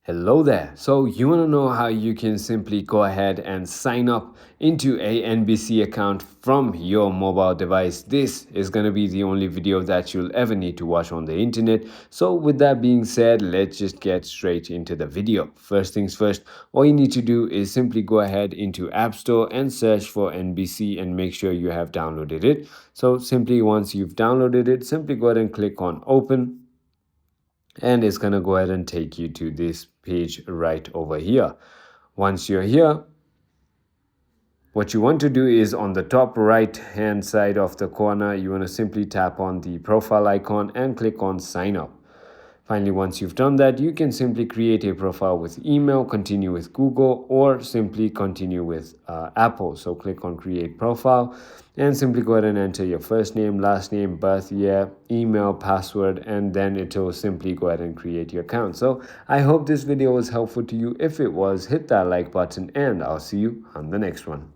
Hello there. So you want to know how you can simply go ahead and sign up into a NBC account from your mobile device. This is going to be the only video that you'll ever need to watch on the internet. So with that being said, let's just get straight into the video. First things first, all you need to do is simply go ahead into App Store and search for NBC and make sure you have downloaded it. So simply once you've downloaded it, simply go ahead and click on open, and it's going to go ahead and take you to this page right over here. Once you're here, what you want to do is on the top right hand side of the corner, you want to simply tap on the profile icon and click on sign up. Finally, once you've done that, you can simply create a profile with email, continue with Google, or simply continue with Apple. So click on create profile and simply go ahead and enter your first name, last name, birth year, email, password, and then it will simply go ahead and create your account. So I hope this video was helpful to you. If it was, hit that like button and I'll see you on the next one.